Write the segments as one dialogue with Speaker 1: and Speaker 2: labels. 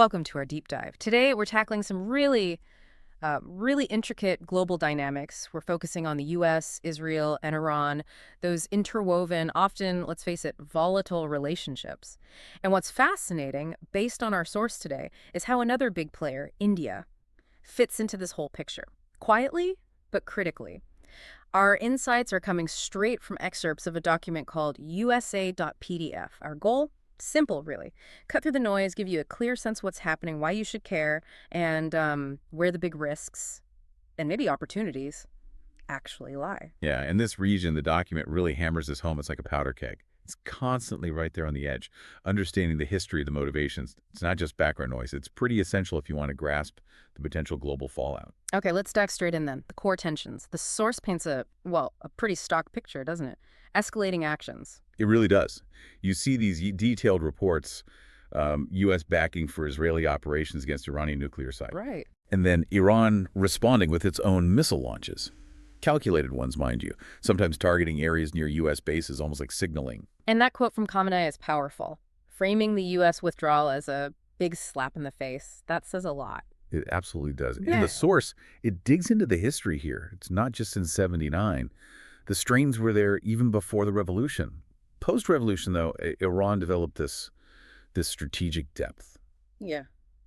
Speaker 1: Welcome to our deep dive. Today, we're tackling some really intricate global dynamics. We're focusing on the US, Israel, and Iran, those interwoven, often, let's face it, volatile relationships. And what's fascinating, based on our source today, is how another big player, India, fits into this whole picture. Quietly, but critically. Our insights are coming straight from excerpts of a document called USA.pdf. Our goal? Simple, really. Cut through the noise, give you a clear sense of what's happening, why you should care, and where the big risks and maybe opportunities actually lie.
Speaker 2: Yeah, in this region, the document really hammers this home. It's like a powder keg. It's constantly right there on the edge. Understanding the history of the motivations, it's not just background noise. It's pretty essential if you want to grasp the potential global fallout.
Speaker 1: Okay, let's dive straight in then. The core tensions. The source paints a pretty stock picture, doesn't it? Escalating actions.
Speaker 2: It really does. You see these detailed reports, U.S. backing for Israeli operations against Iranian nuclear site.
Speaker 1: Right.
Speaker 2: And then Iran responding with its own missile launches. Calculated ones, mind you, sometimes targeting areas near U.S. bases, almost like signaling.
Speaker 1: And that quote from Khamenei is powerful. Framing the U.S. withdrawal as a big slap in the face, that says a lot.
Speaker 2: It absolutely does.
Speaker 1: Yeah.
Speaker 2: And the source, it digs into the history here. It's not just in '79. The strains were there even before the revolution. Post-revolution, though, Iran developed this strategic depth,
Speaker 1: Yeah.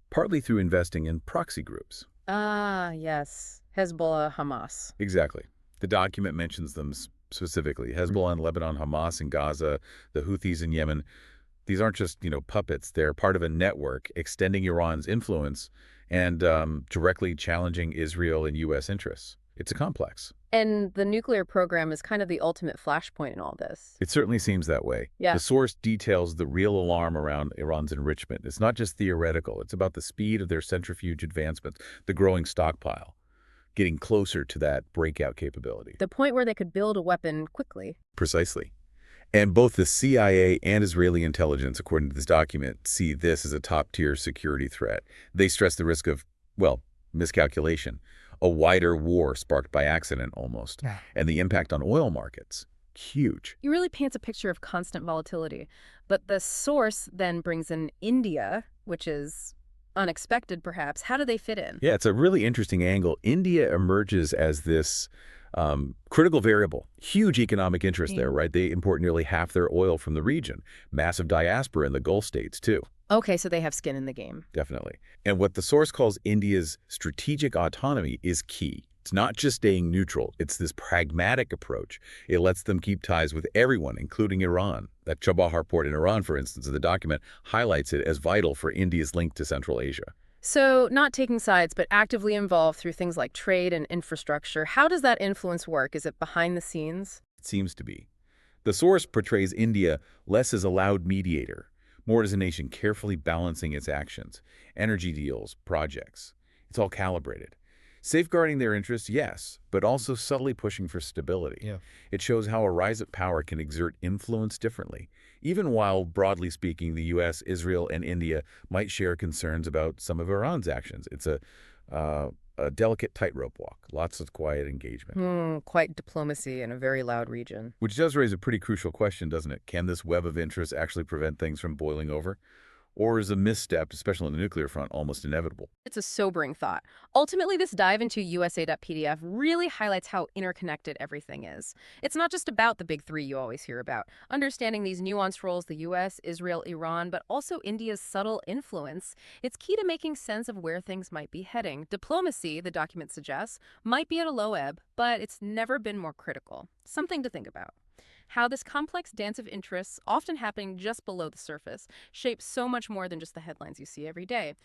Speaker 2: partly through investing in proxy groups.
Speaker 1: Ah, yes. Hezbollah, Hamas.
Speaker 2: Exactly. The document mentions them specifically. Hezbollah in Lebanon, Hamas in Gaza, the Houthis in Yemen. These aren't just, puppets. They're part of a network extending Iran's influence and directly challenging Israel and U.S. interests. It's a complex.
Speaker 1: And the nuclear program is kind of the ultimate flashpoint in all this.
Speaker 2: It certainly seems that way.
Speaker 1: Yeah.
Speaker 2: The source details the real alarm around Iran's enrichment. It's not just theoretical. It's about the speed of their centrifuge advancements, the growing stockpile, getting closer to that breakout capability.
Speaker 1: The point where they could build a weapon quickly.
Speaker 2: Precisely. And both the CIA and Israeli intelligence, according to this document, see this as a top-tier security threat. They stress the risk of, miscalculation, a wider war sparked by accident almost,
Speaker 1: Yeah.
Speaker 2: and the impact on oil markets. Huge.
Speaker 1: It really paints a picture of constant volatility. But the source then brings in India, which is unexpected perhaps. How do they fit in?
Speaker 2: Yeah, it's a really interesting angle. India emerges as this critical variable. Huge economic interest there, right? They import nearly half their oil from the region. Massive diaspora in the Gulf states, too.
Speaker 1: Okay, so they have skin in the game.
Speaker 2: Definitely. And what the source calls India's strategic autonomy is key. It's not just staying neutral. It's this pragmatic approach. It lets them keep ties with everyone, including Iran. That Chabahar port in Iran, for instance, in the document highlights it as vital for India's link to Central Asia.
Speaker 1: So not taking sides, but actively involved through things like trade and infrastructure. How does that influence work? Is it behind the scenes?
Speaker 2: It seems to be. The source portrays India less as a loud mediator, more as a nation carefully balancing its actions, energy deals, projects. It's all calibrated. Safeguarding their interests, yes, but also subtly pushing for stability.
Speaker 3: Yeah.
Speaker 2: It shows how a rise of power can exert influence differently, even while, broadly speaking, the U.S., Israel, and India might share concerns about some of Iran's actions. It's a delicate tightrope walk, lots of quiet engagement.
Speaker 1: Quite diplomacy in a very loud region.
Speaker 2: Which does raise a pretty crucial question, doesn't it? Can this web of interest actually prevent things from boiling over? Or is a misstep, especially on the nuclear front, almost inevitable?
Speaker 1: It's a sobering thought. Ultimately, this dive into USA.pdf really highlights how interconnected everything is. It's not just about the big three you always hear about. Understanding these nuanced roles, the US, Israel, Iran, but also India's subtle influence, it's key to making sense of where things might be heading. Diplomacy, the document suggests, might be at a low ebb, but it's never been more critical. Something to think about. How this complex dance of interests, often happening just below the surface, shapes so much more than just the headlines you see every day.